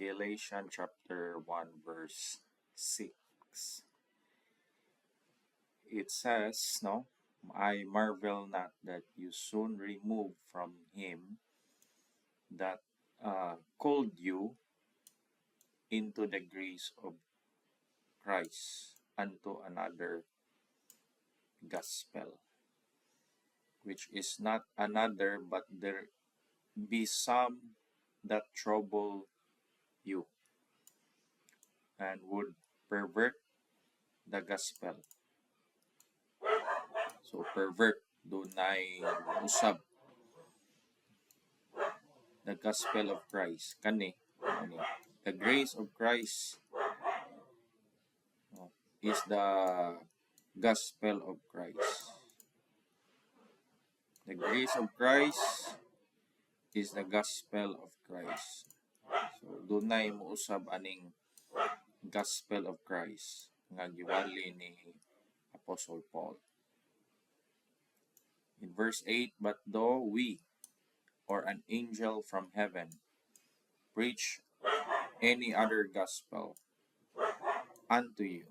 Galatians chapter 1 verse 6. It says, no, I marvel not that you soon remove from him that called you into the grace of Christ unto another gospel, which is not another, but there be some that trouble you and would pervert the gospel. So pervert, dunay usab the gospel of Christ. Kani, the grace of Christ is the gospel of Christ. The grace of Christ is the gospel of Christ. So dunay mo usab aning gospel of Christ nga giwali ni Apostle Paul. In verse 8, but though we or an angel from heaven preach any other gospel unto you.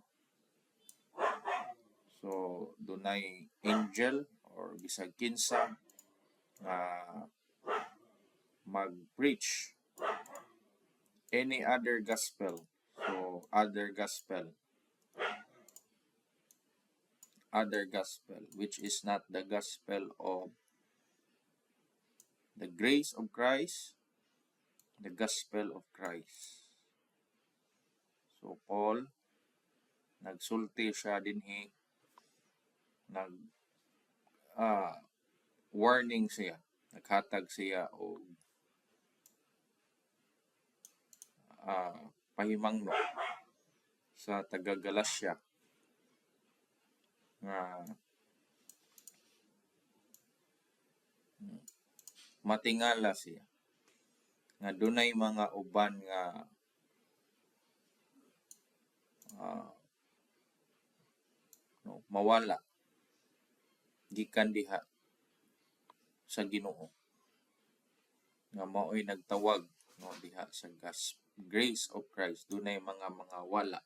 So dunay angel or bisag kinsa mag-preach any other gospel. So other gospel, which is not the gospel of the grace of Christ, the gospel of Christ. So Paul, nagsulti siya dinhi, warning siya, naghatag siya o pahimangno sa taga-Galasya nga matingala siya nga dunay mga uban nga mawala gikan diha sa Ginoo nga mao'y nagtawag diha sa grace of Christ. Dunay mga wala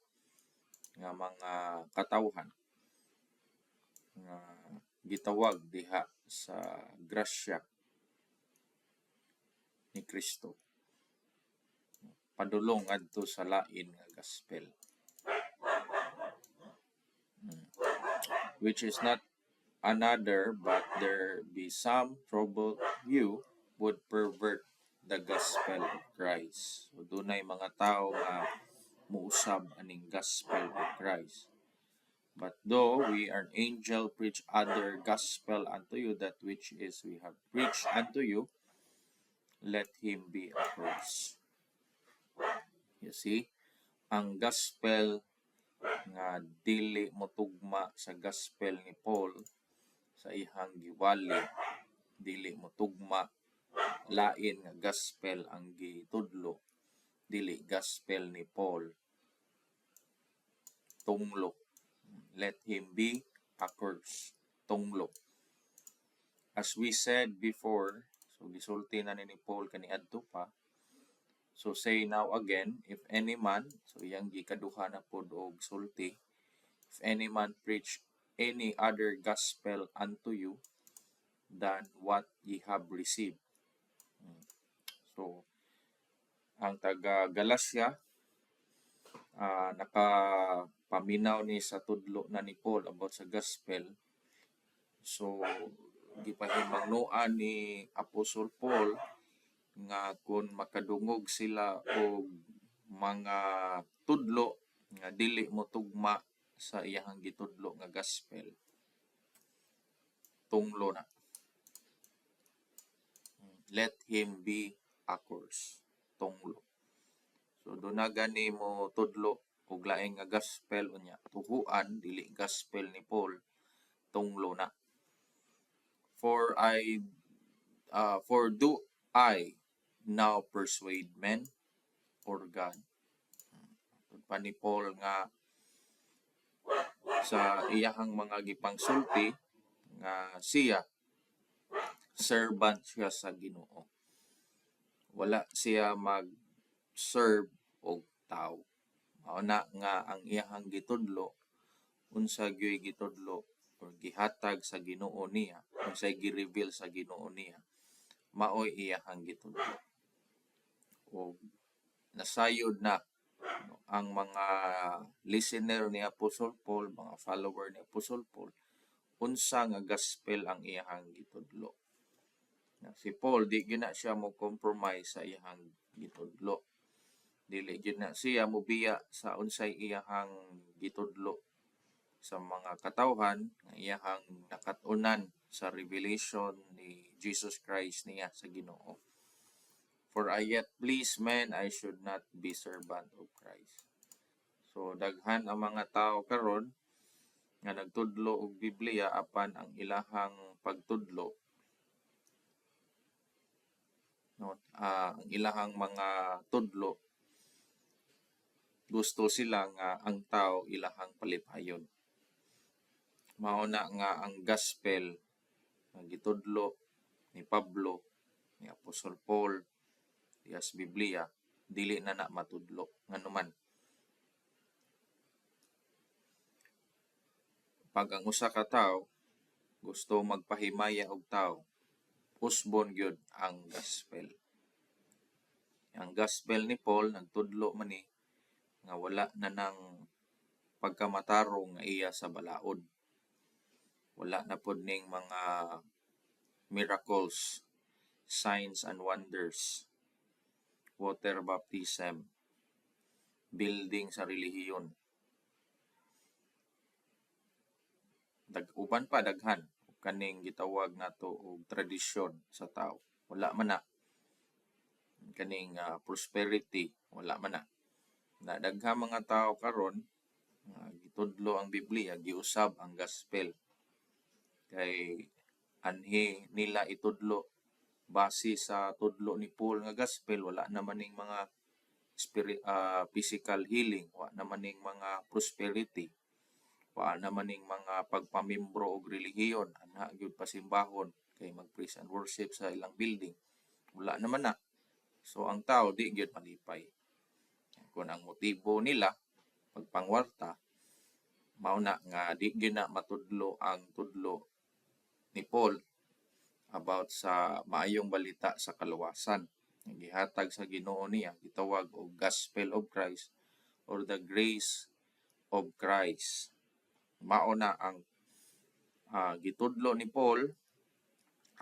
nga mga katawhan nga gitawag diha sa grasya ni Kristo padulong adto sa lain nga gospel, which is not another, but there be some trouble you would pervert the gospel of Christ. So dunay mga tao nga muusab aning gospel of Christ. But though we are an angel preach other gospel unto you, that which is we have preached unto you, let him be accursed. You see, ang gospel nga dili motugma sa gospel ni Paul sa ihang giwali, dili motugma, lain nga gospel ang gitudlo, dili gospel ni Paul, tunglo. Let him be accursed, tunglo. As we said before, so gisulti na ni Paul kaniadto pa. So say now again, if any man, so iyang gikaduha na pod og sulti, if any man preach any other gospel unto you than what ye have received. So ang taga Galasya nakapaminaw ni sa tudlo na ni Paul about sa gospel. So gipahimangnoan ni Apostle Paul nga kung makadungog sila og mga tudlo nga dili mo tugma sa iyang gitudlo nga gospel, tunglo na. Let him be accursed, tunglo. So do na gani mo tudlo og laing nga gospel unya, tuhuan dili gospel ni Paul, tunglo na. For do I now persuade men or God? Pa ni Paul nga sa iyahang mga gipangsulti nga siya servant siya sa Ginoo. Wala siya mag-serve og tawo. Mao na nga ang iyahang gitudlo unsa gyoy gitudlo or gihatag sa Ginoo niya, unsay gi-reveal sa Ginoo niya, maoy iyahang gitudlo. O nasayod na ang mga listener ni Apostle Paul, mga follower ni Apostle Paul, unsa nga gospel ang iyahang gitudlo. Si Paul, di gina siya mo compromise sa iyahang gitudlo. Dili gina siya mobiya sa unsay iyahang gitudlo sa mga katawhan nga iyahang nakatunan sa revelation ni Jesus Christ niya sa Ginoo. For I yet please men, I should not be servant of Christ. So daghan ang mga tao karon nga nagtudlo og Biblia apan ang ilahang pagtudlo, ang ilahang mga tudlo, gusto sila nga ang tao ilahang palipayon. Mao na nga ang gospel nga gitudlo ni Pablo, ni Apostle Paul, sa Biblia, dili na matudlo nganuman. Pag ang usa ka tawo gusto magpahimaya og tawo, usbon gyud ang gospel. Ang gospel ni Paul nagtudlo man ni nga wala na nang pagkamatarong nga iya sa balaod. Wala na pod ning mga miracles, signs and wonders, water baptism, building sa relihiyon. Uban pa daghan kaning gitawag nato og tradisyon sa tao. Wala man na. Kaning prosperity, wala man na. Daghang mga tao karon gitudlo ang Biblia, giusab ang gospel. Kay anhi nila itudlo base sa tudlo ni Paul nga gospel, wala naman ning mga physical healing, wala naman ning mga prosperity, wala naman ning mga pagpamimbro og relihiyon, ana gyud pasimbahon kay mag-praise and worship sa ilang building. Wala naman na. So ang tao di gyud malipay. Kung ang motibo nila pagpangwarta, mao na nga di gyud na matudlo ang tudlo ni Paul about sa maayong balita sa kaluwasan. Gihatag sa Ginoo niya, gitawag og gospel of Christ or the grace of Christ. Mao na ang gitudlo ni Paul,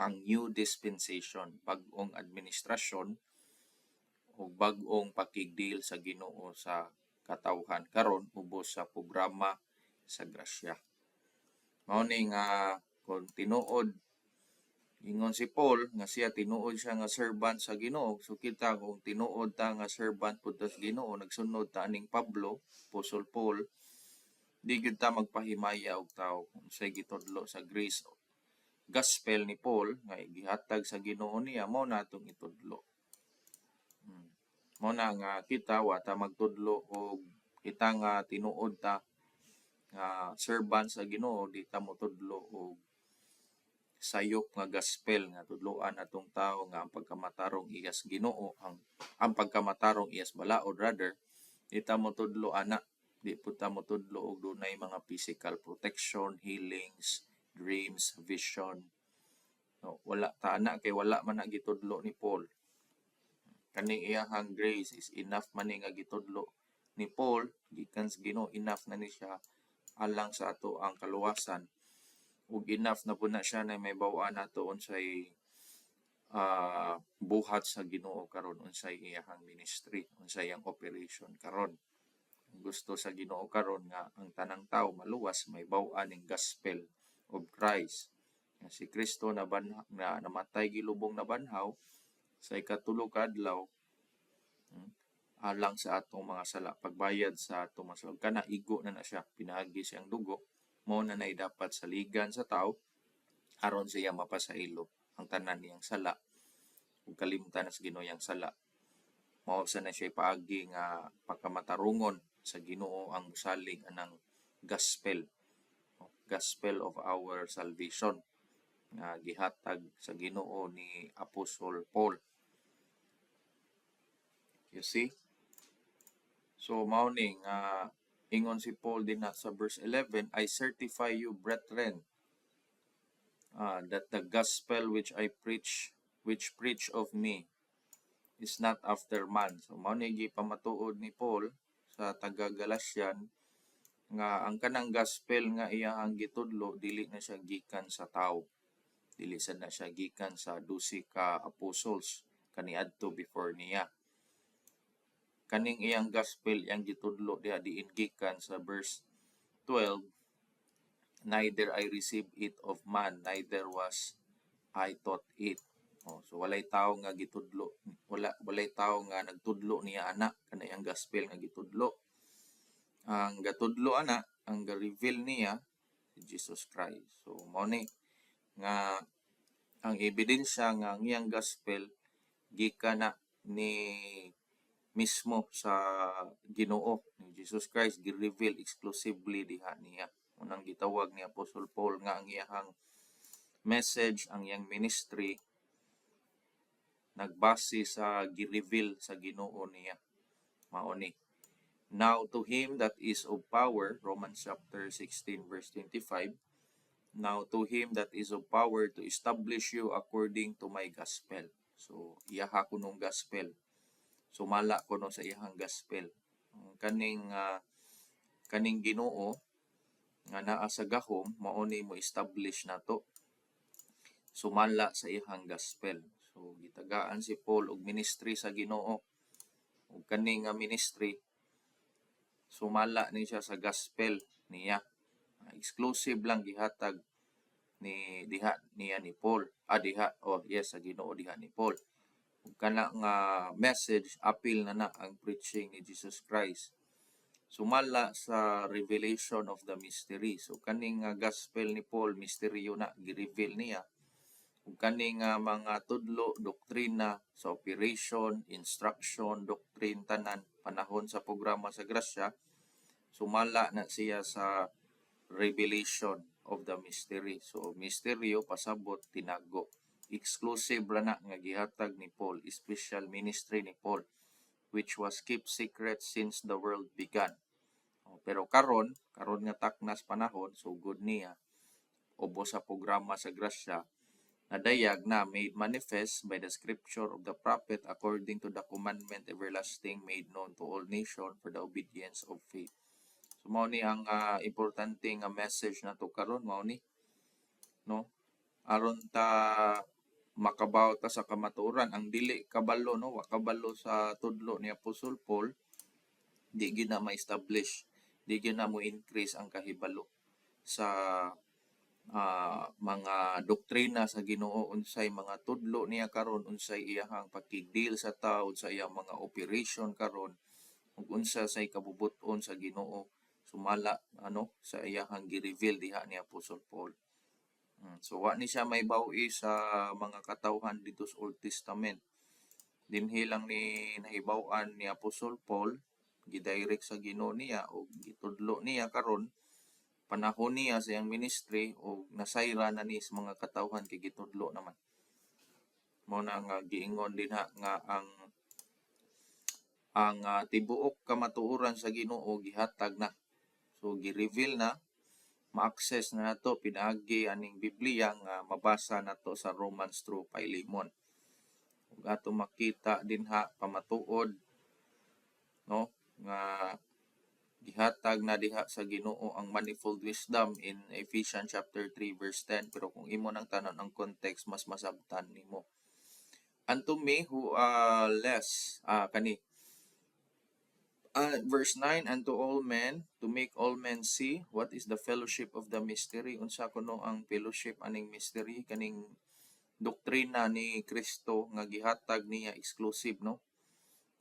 ang new dispensation, bag-ong administrasyon o bag-ong pakigdeal sa Ginoo sa katawhan karon ubos sa programa sa grasya. Mao ni nga kung tinuod ingon si Paul nga siya tinuod siya nga servant sa Ginoo, so kita kung tinuod ta nga servant pud sa Ginoo, nagsunod ta ning Pablo, Apostle Paul, di gyud ta magpahimaya og tawo kung say gitudlo sa grace gospel ni Paul nga gihatag sa Ginoo niya, mao natong itudlo. Mao na nga kita wa ta magtudlo og kita nga tinuod ta nga servant sa Ginoo, di ta motudlo og sayop nga gospel nga tudloan atong tao nga ang pagkamatarong iyas Ginoo, ang pagkamatarong iyas balaod rather, di ta motudlo ana, di pud ta motudlo og dunay mga physical protection, healings, dreams, vision. No, wala ta ana kay wala man na gitudlo ni Paul. Kaning iyahang grace is enough man ni nga gitudlo ni Paul, gikan sa Ginoo, enough na ni siya alang sa ato ang kaluwasan. Ug enough na po na siya na may bawaan nato unsay buhat sa Ginoo karon, unsay iyahang ministry, unsay iyang operation karon. Gusto sa Ginoo karon nga ang tanang tawo maluwas, may bawaan ning gospel of Christ. Si Kristo na namatay gilubong na banhaw sa ikatulo ka adlaw alang sa atong mga sala, pagbayad sa atong mga sala. Kana igo na siya, pinagi siyang dugo, mao na nay dapat saligan sa tao aron siya mapasailo ang tanan niyang sala ug kalimtan sa Ginoo yang sala. Mao sa na siya ipaagi nga pagkamatarungon sa Ginoo ang musalig anang gospel of our salvation nga gihatag sa Ginoo ni Apostle Paul. You see? So mao ni nga ingon si Paul din na sa verse 11, I certify you, brethren, that the gospel which preach of me is not after man. So mao ni gipamatuod ni Paul sa taga Galatian nga ang kanang gospel nga iyahang gitudlo dili na siya gikan sa tao. Dili sad na siya gikan sa 12 ka apostles kaniadto before niya. Kaning iyang gospel iyang gitudlo diha diin gikan sa verse 12, neither I received it of man, neither was I taught it. So walay tawo nga gitudlo, walay tawo nga nagtudlo niya ana kana iyang gospel nga gitudlo. Ang gatudlo ana, ang ga-reveal niya si Jesus Christ. So mao ni nga ang ebidensya nga ang iyang gospel gikan na ni mismo sa Ginoo ni Jesus Christ, gi-reveal exclusively diha niya. Unang gitawag ni Apostle Paul nga ang iyang message, ang iyang ministry nagbase sa gi-reveal sa Ginoo niya. Mao ni. Now to him that is of power, Romans chapter 16 verse 25, now to him that is of power to establish you according to my gospel. So iyaha ko nung gospel. Sumala ko no sa iyang gospel. Kaning Ginoo nga naa sa gahom mao ni mo establish nato. Sumala sa iyang gospel. So gitagaan si Paul og ministry sa Ginoo. Ug kaning ministry sumala ni siya sa gospel niya. Exclusive lang gihatag ni diha niya ni Paul. Sa Ginoo diha ni Paul. Ug kana nga message appeal na ang preaching ni Jesus Christ. Sumala sa revelation of the mystery. So kaning gospel ni Paul misteryo na gi-reveal niya. Ug kaning mga tudlo, doktrina sa operation, instruction, doctrine tanan panahon sa programa sa grasya, sumala na siya sa revelation of the mystery. So misteryo pasabot tinago. Exclusive ra na nga gihatag ni Paul, special ministry ni Paul, which was kept secret since the world began. Pero karon nga taknas panahon, so good niya, ubos sa programa sa grasya, nadayag na made manifest by the scripture of the prophet according to the commandment everlasting made known to all nations for the obedience of faith. So mao ni ang importante nga message nato karon, mao ni no aron ta makabaw ta sa kamatuoran. Ang dili kabalo no, wa kabalo sa tudlo ni Apostle Paul, di gyud na ma-establish, di gyud na mo increase ang kahibalo sa mga doktrina sa Ginoo, unsay mga tudlo niya karon, unsay iyahang pakigdeal sa tao, sa iyang mga operation karon, ug unsa say kabubut-on sa Ginoo sumala sa iyahang gi-reveal diha ni Apostle Paul. So wa ni siya may bawi sa mga katawhan dito sa Old Testament. Dinhi lang ni nahibaw-an ni Apostle Paul, gidirect sa Ginoo niya o gitudlo niya karon panahon niya sa iyang ministry o nasayra na ni sa mga katawhan kay gitudlo naman. Mo na nga giingon din nga ang tibuok kamatuoran sa Ginoo gihatag na. So gi-reveal na, ma-access na nato pinaagi aning Biblia nga mabasa nato sa Romans through Philemon. Ug ato makita din pamatuod no nga gihatag na diha sa Ginoo ang manifold wisdom in Ephesians chapter 3 verse 10, pero kung imo nang tanan ang context mas masabtan nimo. Unto me who less verse 9, unto all men, to make all men see what is the fellowship of the mystery. Unsa kuno ang fellowship aning mystery, kaning doktrina ni Kristo nga gihatag niya exclusive no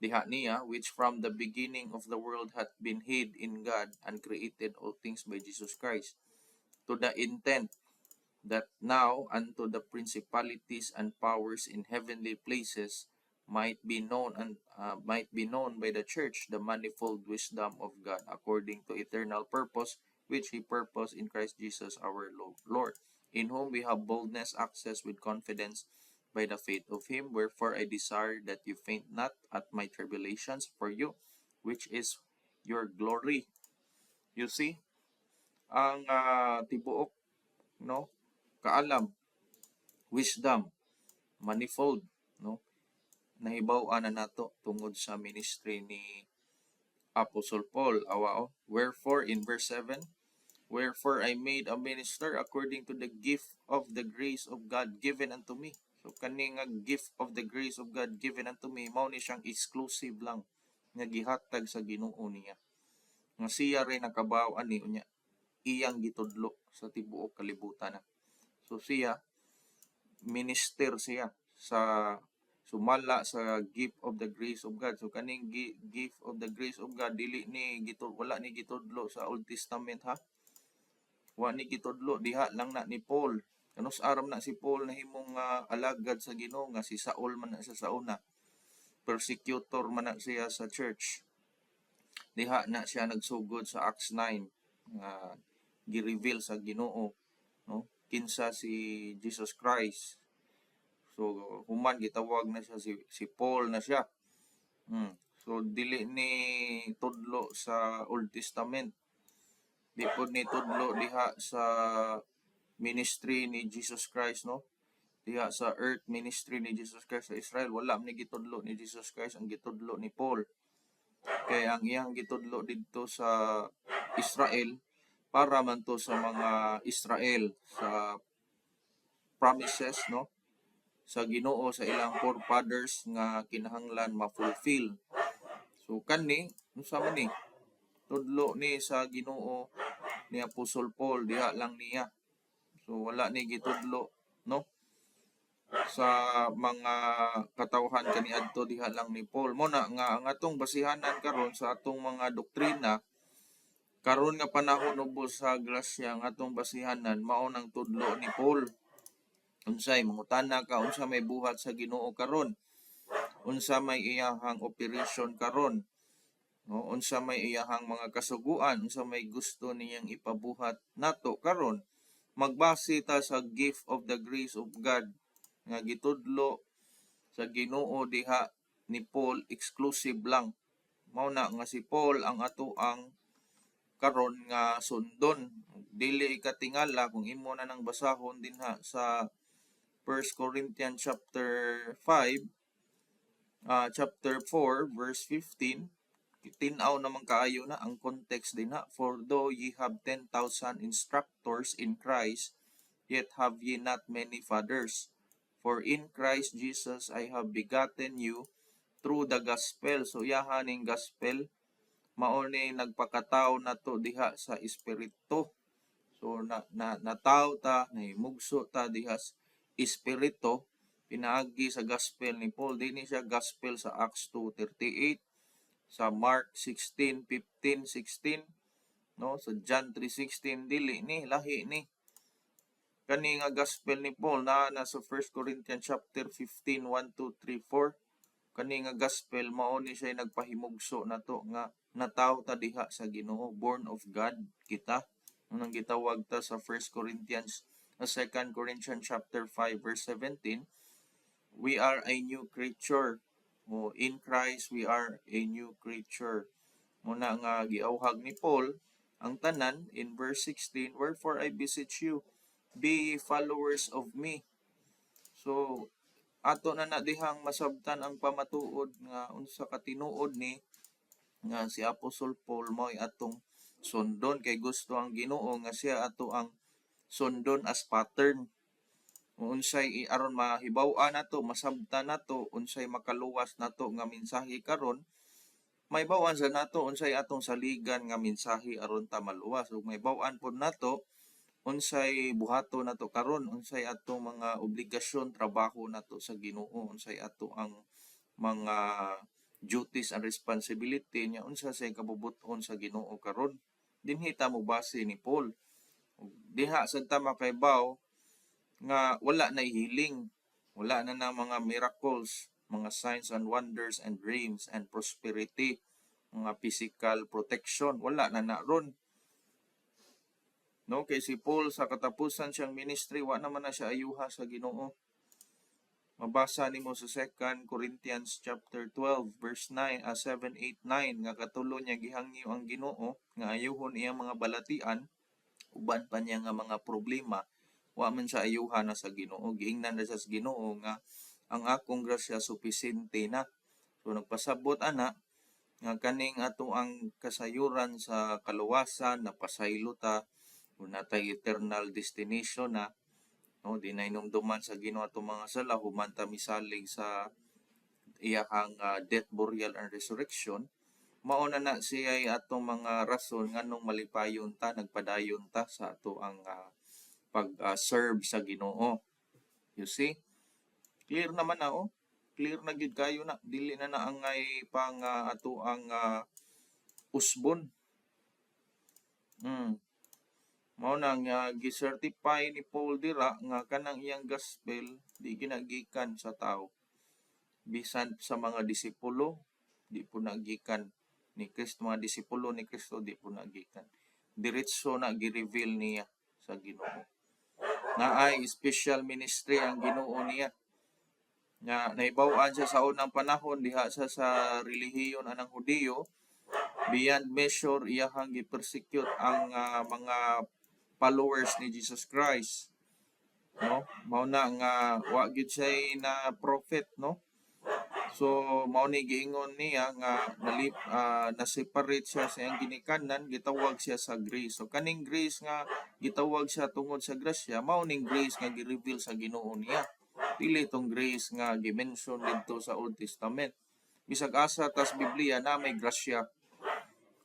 diha niya, which from the beginning of the world hath been hid in God and created all things by Jesus Christ, to the intent that now unto the principalities and powers in heavenly places might be known by the church the manifold wisdom of God according to eternal purpose which he purposed in Christ Jesus our Lord, in whom we have boldness access with confidence by the faith of him. Wherefore I desire that you faint not at my tribulations for you, which is your glory. You see, ang tibuok, no? Kaalam, wisdom, manifold, no? Nahibaw-an na nato tungod sa ministry ni Apostle Paul. Awao. Wherefore, in verse 7, wherefore I made a minister according to the gift of the grace of God given unto me. So, kaning gift of the grace of God given unto me, mao ni siyang exclusive lang nga gihatag sa Ginoo niya. Nga siya rin nakabaw ani unya iyang gitudlo sa tibuok kalibutan na. So siya minister siya sa sumala sa gift of the grace of God. So kaning gift of the grace of God dili ni wala ni gitudlo sa Old Testament ha. Wa ni gitudlo diha lang na ni Paul. Kanus aram na si Paul na himong alagad sa Ginoo nga si Saul man na sa una. Persecutor man na siya sa church. Diha na siya nagsugod sa Acts 9 nga gi-reveal sa Ginoo, no? Kinsa si Jesus Christ. So human gitawag na siya si Paul na siya. So dili ni tudlo sa Old Testament. Di pod ni tudlo diha sa ministry ni Jesus Christ, no? Diha sa earth ministry ni Jesus Christ sa Israel, wala man ni gitudlo ni Jesus Christ, ang gitudlo ni Paul. Kay ang iyang gitudlo dito sa Israel para man to sa mga Israel sa promises, no, sa Ginoo sa ilang forefathers nga kinahanglan ma-fulfill. So kani unsa man ni tudlo ni sa Ginoo ni Apostle Paul diha lang niya. So wala ni gitudlo, no, sa mga katawhan kaniadto diha lang ni Paul. Mo na nga ang atong basihanan karon sa atong mga doktrina karon nga panahon ubos sa grasya ang atong basihanan mao nang tudlo ni Paul. Unsay mangutana ka unsa may buhat sa Ginoo karon? Unsa may iyahang operation karon? No, unsa may iyahang mga kasuguan, unsa may gusto niyang ipabuhat nato karon? Magbase ta sa gift of the grace of God nga gitudlo sa Ginoo diha ni Paul, exclusive lang. Mao na nga si Paul ang ato ang karon nga sundon. Dili ikatingala kung imo na nang basahon dinha sa 1 Corinthians chapter 5, chapter 4, verse 15. Tinaw naman kaayo na ang context din ha. For though ye have 10,000 instructors in Christ, yet have ye not many fathers. For in Christ Jesus I have begotten you through the gospel. So yahaning gospel, mao ni nagpakataw nato diha sa espiritu. So nataw ta, nahimugso ta diha sa espiritu, pinaagi sa gospel ni Paul. Dini siya gospel sa Acts 2:38, sa Mark 16:15, 16, no, sa John 3:16, dili ni lahi ni kani nga gospel ni Paul na nasa 1 Corinthians chapter 15, 1, 2, 3, 4. Kani nga gospel mao ni siya nagpahimugso nato nga nataw ta diha sa Ginoo, born of God kita. Unang gitawag ta sa 1 Corinthians, 2 Corinthians chapter 5 verse 17, we are a new creature. O in Christ we are a new creature. Muna nga giawhag ni Paul ang tanan in verse 16, wherefore I beseech you, be followers of me. So ato na dihang masabtan ang pamatuod nga unsa ka tinuod ni nga si Apostle Paul mo'y atong sundon kay gusto ang Ginoo nga siya ato ang sundon as pattern. Unsay aron mahibaw-an nato, masabtan nato, unsay makaluwas nato nga mensahe karon, may bawan sa nato unsay atong saligan nga mensahe aron ta maluwas. Ug may bawan pod nato unsay buhato nato karon, unsay atong mga obligasyon, trabaho nato sa Ginoo, unsay ato ang mga duties and responsibility niya, unsa say kabubuton sa Ginoo karon. Dinhi ta mo base ni Paul. Diha sad ta makaibaw nga wala na healing, wala na mga miracles, mga signs and wonders and dreams and prosperity, mga physical protection, wala na ron. No, kay si Paul sa katapusan siyang ministry, wa naman na siya ayuha sa Ginoo. Mabasa nimo sa 2 Corinthians chapter 12 verse 9 7, 8, 9 nga katulo niya gihangyo ang Ginoo nga ayuhon iyang mga balatian uban pa niya nga mga problema wa man siya ayuhan na sa Ginoo. Giingnan na siya sa Ginoo nga ang akong grasya supisente na. So nagpasabot ana nga kaning ato ang kasayuran sa kaluwasan napasaylo ta kung natay eternal destination na, no, di na inumduman sa Ginoo ato mga sala human ta misalig sa iyang death, burial and resurrection. Mao na siya ay atong mga rason nganong malipayon ta nagpadayon ta sa ato ang pag-serve sa Ginoo. You see? Clear naman na oh. Clear na gid kayo na dili na ang pang ato ang usbon. Mao nang gi-certify ni Paul dira nga kanang iyang gospel di ginagikan sa tao. Bisan sa mga disipulo di po nagikan ni Kristo, mga disipulo ni Kristo di po nagikan. Diretso na gi-reveal niya sa Ginoo. Na ay special ministry ang Ginoo niya. Nga naibaw-an siya sa unang panahon diha sa relihiyon anang Hudiyo, beyond measure iyahang gi-persecute ang mga followers ni Jesus Christ, no? Mao na nga wa gyud siya na prophet, no? So mao ni giingon niya nga na-separate siya sa iyang ginikanan, gitawag siya sa grace. So kaning grace nga gitawag siya tungod sa grasya, mao ning grace nga gi-reveal sa Ginoo niya. Dili tong grace nga gi-mention didto sa Old Testament. Bisag asa tas Biblia na may grasya.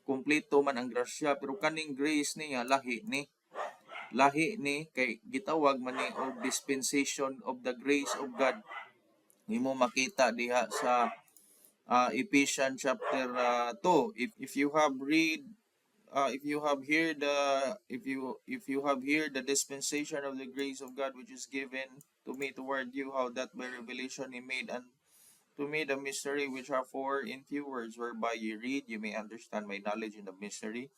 Kumpleto man ang grasya pero kaning grace niya lahi ni kay gitawag man ni og dispensation of the grace of God. Nimo makita diha sa Ephesians chapter 2. If you have read if you have heard the dispensation of the grace of God which is given to me toward you, how that by revelation he made and to me the mystery which are for in few words, whereby you read you may understand my knowledge in the mystery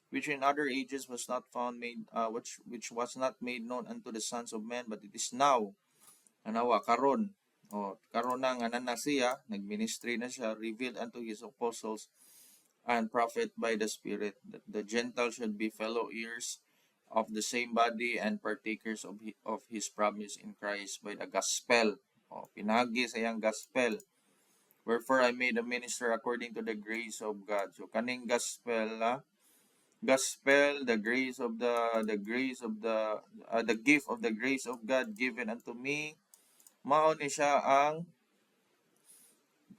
which in other ages was not found made which was not made known unto the sons of men, but it is now anawa karon. Karon na nga na siya nagministry na siya, revealed unto his apostles and prophet by the Spirit, that the Gentiles should be fellow heirs of the same body and partakers of his promise in Christ by the gospel. Pinagi sa iyang gospel. Wherefore I made a minister according to the grace of God. So kaning gospel, the grace of the gift of the grace of God given unto me, mao ni siya ang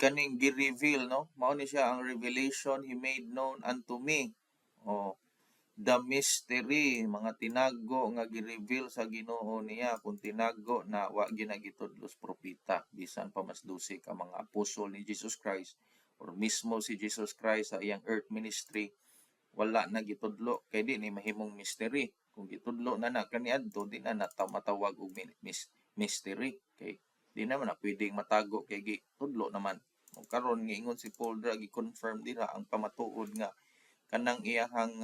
kaning gi-reveal, no? Mao ni siya ang revelation he made known unto me. The mystery, mga tinago nga gi-reveal sa Ginoo niya, kung tinago na wa ginagitudlos propeta, bisan pa mas dusik ang mga apostol ni Jesus Christ or mismo si Jesus Christ sa iyang earth ministry, wala na gitudlo kay di ni mahimong mystery. Kung gitudlo na kaniadto di na matawag og mystery kay di naman na pwedeng matago kay gitudlo naman. Karon giingon si Paul dra gi-confirm dira ang pamatuod nga kanang iyahang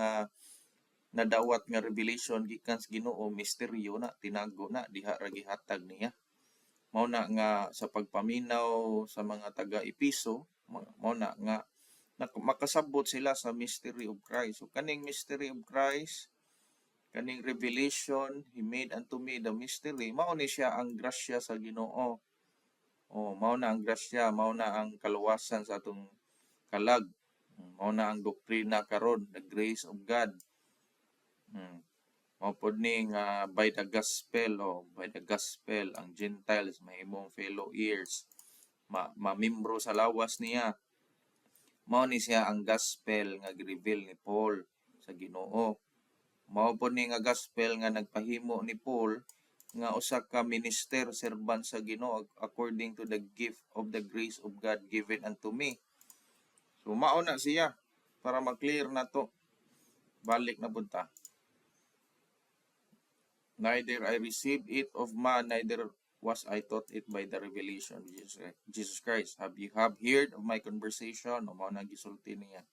nadawat nga revelation gikan sa Ginoo misteryo na tinago na diha ra gihatag niya. Mao na nga sa pagpaminaw sa mga taga-Episo, mao na nga makasabot sila sa mystery of Christ. So kaning mystery of Christ, kaning revelation he made unto me the mystery, mao ni siya ang grasya sa Ginoo. Mao na ang grasya, mao na ang kaluwasan sa atong kalag. Mao na ang doktrina karon, the grace of God. Mao pod ni nga by the gospel ang Gentiles mahimong fellow heirs, mamembro sa lawas niya. Mao ni siya ang gospel nga gi-reveal ni Paul sa Ginoo. Mao pod ni nga gospel nga nagpahimo ni Paul nga usa ka minister, servant sa Ginoo according to the gift of the grace of God given unto me. So mao na siya para ma-clear na to. Balik na punta. Neither I received it of man, neither was I taught it by the revelation of Jesus Christ. Have heard of my conversation? Mao na gisulti niya.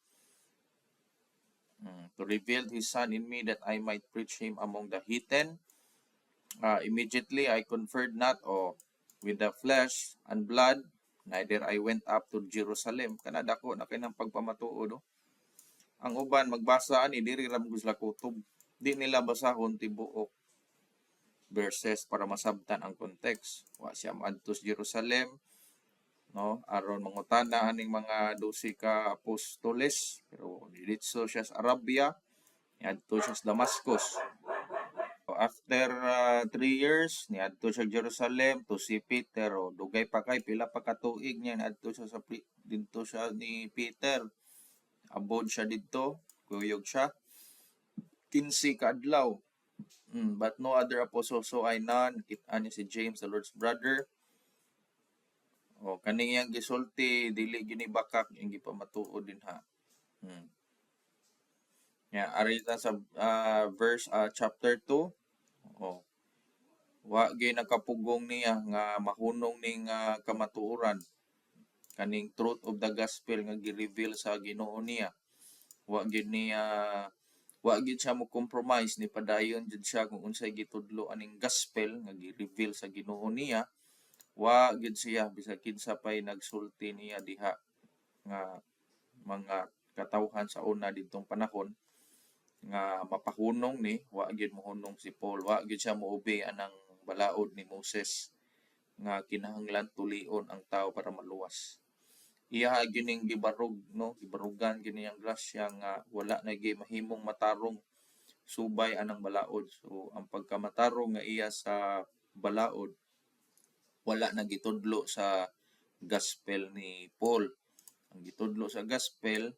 To reveal his son in me that I might preach him among the heathen. Immediately I conferred not, with the flesh and blood, neither I went up to Jerusalem. Kanada ko na kinang pagpamatuod. No? Ang uban magbasa ani diri ra mo sila kutob. Di nila basahon tibuok verses para masabtan ang context. Wa siya maadto sa Jerusalem, no? Aron mangutana aning mga 12 ka apostoles, pero didto siya sa Arabia, niadto siya sa Damascus. So after 3 years, niadto siya Jerusalem to si Peter. O dugay pa kay pila pa ka tuig niya niadto siya sa didto siya ni Peter. Abod siya didto, kuyog siya 15 ka adlaw. But no other apostle so I none. Kita niya si James, the Lord's brother. O kaning yang gisulti dili gini bakak yung gipamatuod din ha. Ari ta sa verse chapter 2. O wa gyud nakapugong niya nga mahunong ning kamatuoran kaning truth of the gospel nga gi-reveal sa Ginoo niya. Wa gyud siya mo compromise ni padayon jud siya kung unsay gitudlo aning gospel nga gi-reveal sa Ginoo niya. Wa gyud siya bisag kinsa pay nagsulti niya diha nga mga katawhan sa una didtong panahon nga mapahunong ni wa gyud mohunong si Paul. Wa gyud siya moobey anang balaod ni Moses nga kinahanglan tulion ang tao para maluwas. Iya gining gibarug, no, gibarugan gini ang grasya nga wala na gyud mahimong matarong subay anang balaod. So ang pagkamatarong nga iya sa balaod wala na gitudlo sa gospel ni Paul. Ang gitudlo sa gospel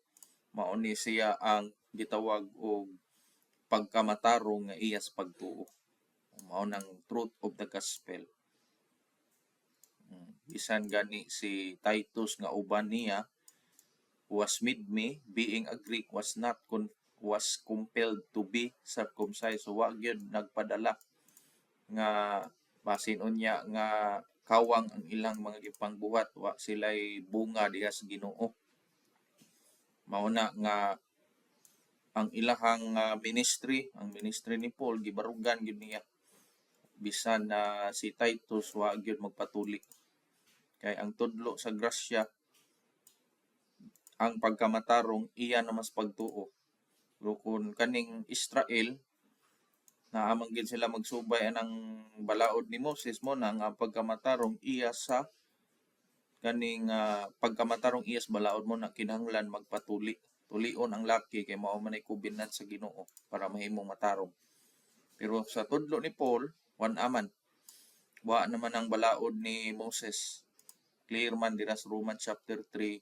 mao ni siya ang gitawag og pagkamatarong nga iya sa pagtuo. Mao nang truth of the gospel. Bisan gani si Titus nga uban niya was with me, being a Greek, was compelled to be circumcised. So wa gyud nagpadala nga basin unya nga kawang ang ilang mga gipangbuhat, wa sila'y bunga diha sa Ginoo. Mao na nga ang ilahang ministry, ang ministry ni Paul gibarugan gyud niya. Bisan na si Titus wa gyud magpatuli. Kay ang tudlo sa grasya ang pagkamatarong iya na mas pagtuo. Pero kung kaning Israel na amang gid sila magsubay anang balaod ni Moses mo na ang pagkamatarong iya sa kaning pagkamatarong iya sa balaod mo na kinahanglan magpatuli. Tulion ang laki kay mao man ay kubinan sa Ginoo para mahimong matarong. Pero sa tudlo ni Paul, wan aman. Wa naman ang balaod ni Moses. Clear man dira sa Romans chapter 3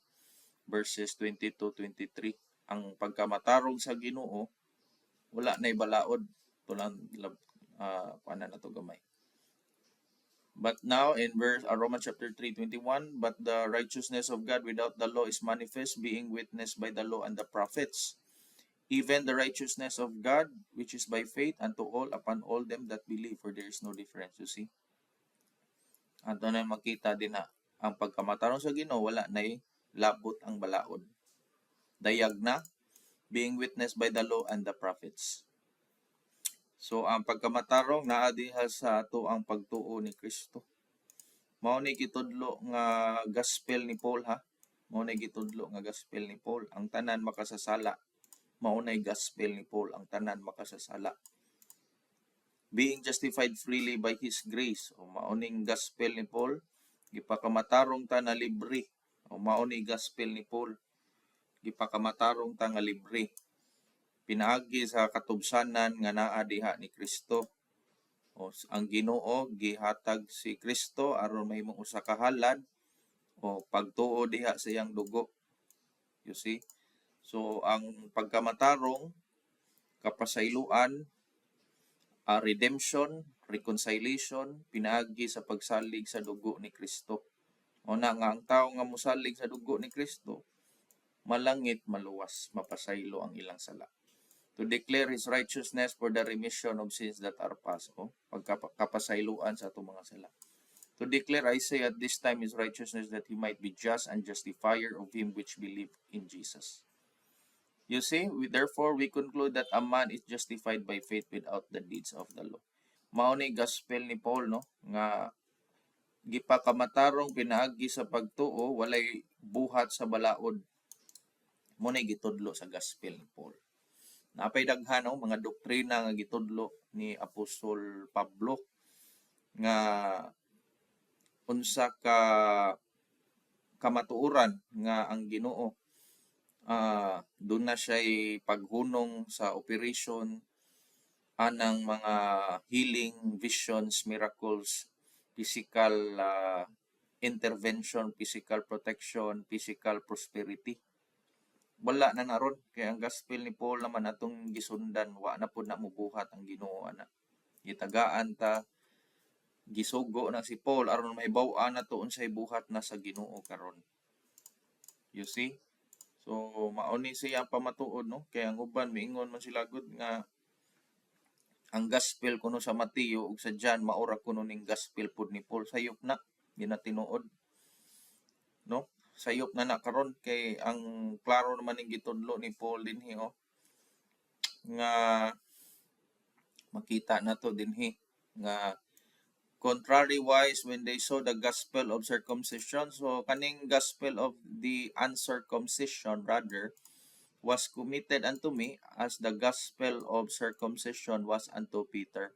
verses 22-23. Ang pagkamatarong sa Ginoo wala nay balaod tulang paana na to gamay. But now in Romans chapter 3:21, but the righteousness of God without the law is manifest, being witnessed by the law and the prophets, even the righteousness of God which is by faith unto all upon all them that believe, for there is no difference. You see, ato na makita din na ang pagkamatarong sa Ginoo wala nay labot ang balaod. Dayag na, being witnessed by the law and the prophets. So ang pagkamatarong naa diha sa ato ang pagtuo ni Kristo. Mao ni gitudlo nga gospel ni Paul ha. Mao ni gitudlo nga gospel ni Paul. Ang tanan makasasala. Mao nay gospel ni Paul, ang tanan makasasala. Being justified freely by his grace. O mao ning gospel ni Paul. Gipakamatarong ta na libre. O mao ni gospel ni Paul. Gipakamatarong ta nga libre. Pinaagi sa katubsanan nga naa diha ni Kristo. O ang Ginoo gihatag si Kristo aron mahimong usa ka halad o pagtuo diha sa iyang dugo. You see? So ang pagkamatarong, kapasayloan, redemption, reconciliation, pinaagi sa pagsalig sa dugo ni Kristo. O na nga ang tao nga mosalig sa dugo ni Kristo, malangit, maluwas, mapasaylo ang ilang sala. To declare his righteousness for the remission of sins that are past. O, pagkapasayloan sa itong mga sala. To declare, I say, at this time his righteousness, that he might be just and justifier of him which believe in Jesus. You see, therefore we conclude that a man is justified by faith without the deeds of the law. Mao ni gospel ni Paul, no, nga gipakamatarong pinaagi sa pagtuo walay buhat sa balaod. Munay gitudlo sa gospel ni Paul. Napay daghan mga doktrina nga gitudlo ni Apostol Pablo nga unsa ka kamatuoran nga ang Ginoo doon na siya'y paghunong sa operation anang mga healing, visions, miracles, physical intervention, physical protection, physical prosperity. Wala na naron kay ang gospel ni Paul naman atong gisundan, wa na pud na mubuhat ang Ginoo ana. Gitagaan ta, gisugo na si Paul aron mahibaw-an na to unsay buhat na sa Ginoo karon. You see? So mao ni siya pamatuod no, kay ang uban miingon man sila gud nga ang gospel kuno sa Mateo ug sa John maura kuno ning gospel pud ni Paul, sayop na ginatinuod no, sayop na karon kay ang klaro naman ning gitudlo ni Paul dinhi nga makita na to dinhi nga contrary-wise, when they saw the gospel of circumcision, so kaning gospel of the uncircumcision rather was committed unto me as the gospel of circumcision was unto Peter.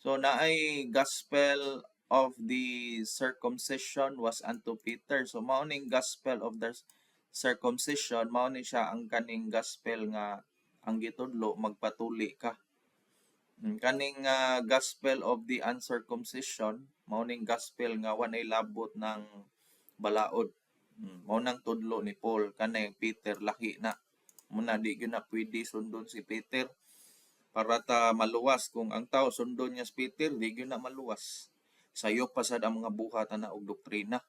So naay gospel of the circumcision was unto Peter. So mao ning gospel of the circumcision, mao ni siya ang kaning gospel nga ang gitudlo magpatuli ka. Kaning gospel of the uncircumcision, mao ning gospel nga walay labot ng balaod. Mao nang tudlo ni Paul kanay Peter lahi na. Muna di gyud na pwede sundon si Peter para ta maluwas. Kung ang tao sundon niya si Peter, di gyud na maluwas. Sayo pa sad ang mga buhat na og doktrina.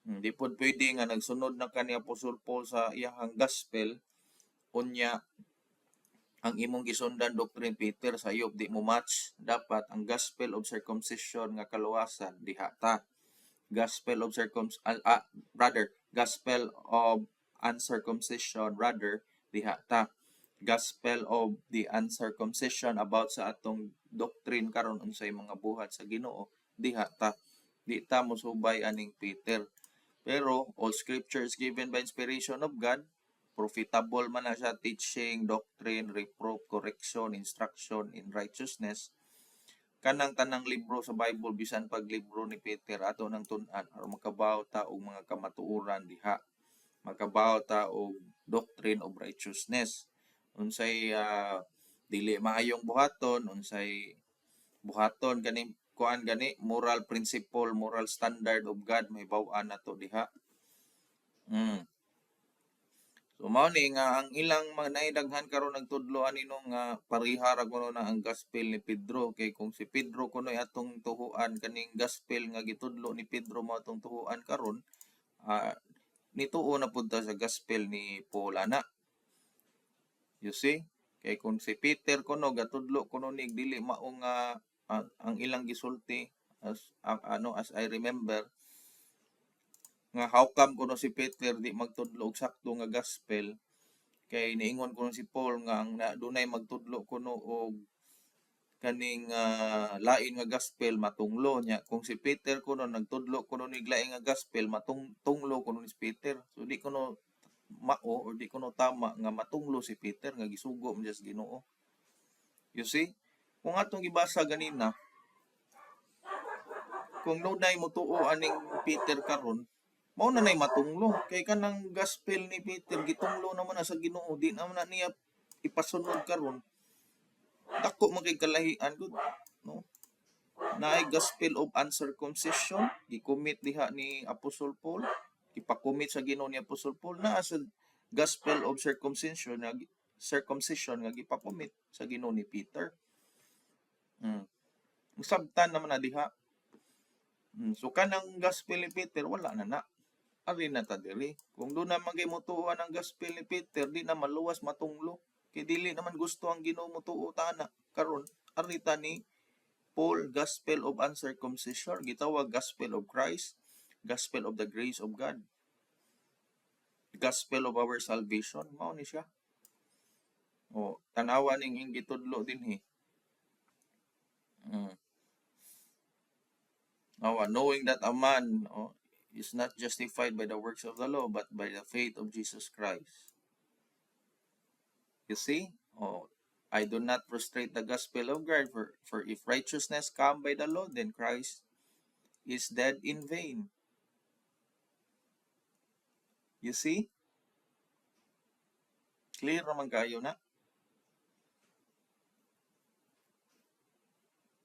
Di pod pwede nga nagsunod na kani Apostol Paul sa iyang gospel unya ang imong gisundan doctrine Peter sayop di mo match. Dapat ang gospel of circumcision nga kaluwasan diha ta. Gospel of gospel of uncircumcision rather diha ta. Gospel of the uncircumcision about sa atong doctrine karon unsay mga buhat sa Ginoo diha ta. Di ta mosubay aning Peter. Pero all scripture is given by inspiration of God. Profitable man na siya teaching, doctrine, reproof, correction, instruction in righteousness. Kanang tanang libro sa Bible bisan pag libro ni Peter ato nang tun-an aron makabaw ta og mga kamatuoran diha. Makabaw ta og doctrine of righteousness. Unsay dili maayong buhaton, unsay buhaton gani kuan gani moral principle, moral standard of God mahibaw-an nato diha. So mao ni nga ang ilang naidaghan karon nagtudlo anino nga pareha ra kuno na ang gospel ni Pedro, kay kung si Pedro kuno atong tuhuan kaning gospel nga gitudlo ni Pedro mao atong tuhuan karon nituo na pud ta sa gospel ni Paul ana. You see? Kay kung si Peter kuno gatudlo kuno ni dili mao nga ang ilang gisulti as I remember nga how come kuno si Peter di magtudlo og sakto nga gospel, kay niingon kuno si Paul nga ang dunay magtudlo kuno og kaning lain nga gospel matunglo niya. Kung si Peter kuno nagtudlo kuno ni lain nga gospel matunglo kuno ni Peter. So di kuno mao or di kuno tama nga matunglo si Peter nga gisugo man sa Ginoo. You see? Kung atong gibasa ganina, kung dunay motuo aning Peter karon, mao na nay matunglo kay kanang gospel ni Peter gitunglo naman na sa Ginoo, di naman na niya ipasunod karon. Dako man kay kalahian gud no. Naay gospel of uncircumcision gikomit diha ni Apostle Paul, ipakomit sa Ginoo ni Apostle Paul na sa gospel of circumcision nga gipakomit sa Ginoo ni Peter. Sabtan naman na diha. So kanang gospel ni Peter wala na. Ari na ta diri. Kung doon naman kay motuoan ang gospel ni Peter, di na maluwas matunglo. Kay dili naman gusto ang Ginoo motuo ta na. Karon ari ta ni Paul, gospel of uncircumcision, gitawag gospel of Christ, gospel of the grace of God, gospel of our salvation, mao ni siya. O tanawa ning gitudlo dinhi. knowing that a man is not justified by the works of the law, but by the faith of Jesus Christ. You see? I do not frustrate the gospel of God, for if righteousness come by the law, then Christ is dead in vain. You see? Clear naman kayo na?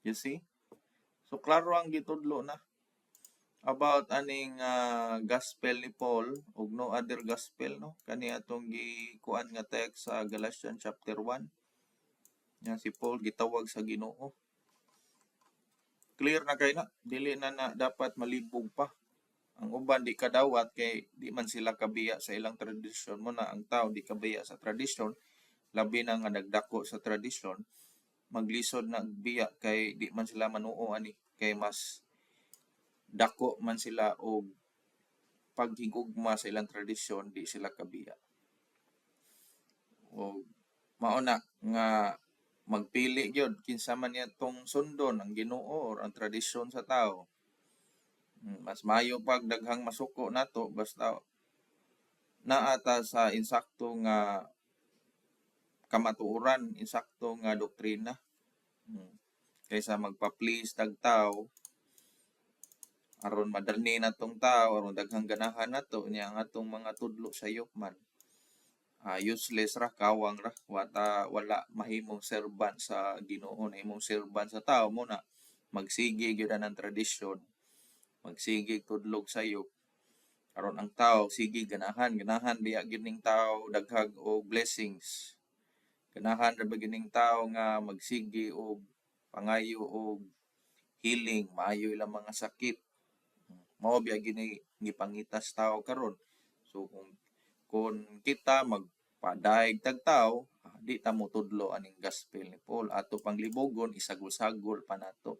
You see? So, klaro ang gitudlo na about aning gospel ni Paul ug no other gospel, no? Kani atong gikuan nga text sa Galatians chapter 1. Yan si Paul gitawag sa Ginoo. Clear na kay na, dili na dapat malibog pa. Ang uban di kadawat kay di man sila kabiya sa ilang tradisyon mo na ang tao di kabiya sa tradisyon, labi na nga nagdako sa tradisyon, maglisod na biya kay di man sila manuo ani, kay mas dako man sila og paghigugma sa ilang tradisyon, di sila kabiya. O mauna nga magpili gyud kinsa man yatong sundon ang Ginoo or ang tradisyon sa tao. Mas maayo pag daghang masuko nato basta naata sa insakto nga kamatuoran, insakto nga doktrina. Kaysa magpa-please tag tao aron madarni natong tao, aron daghang ganahan nato niya ang atong mga tudlo sa yukman. Useless ra, kawang ra, wala mahimong serban sa Ginoo, na imong serban sa tao mo na magsige gyud ang tradisyon, magsige tudlog sayop aron ang tao sige ganahan biya gyud ning tao daghag og blessings. Ganahan ra ba gining tao nga magsige og pangayo og healing, maayo ilang mga sakit. Mao biya gini gipangitas tao karon. So kung kita magpadaig tag tao, di ta mo tudlo aning gospel ni Paul, ato panglibogon isagol-sagol pa nato.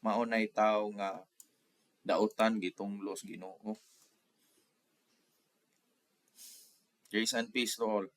Mao nay tao nga dautan gitunglos Ginoo. Grace and peace to all.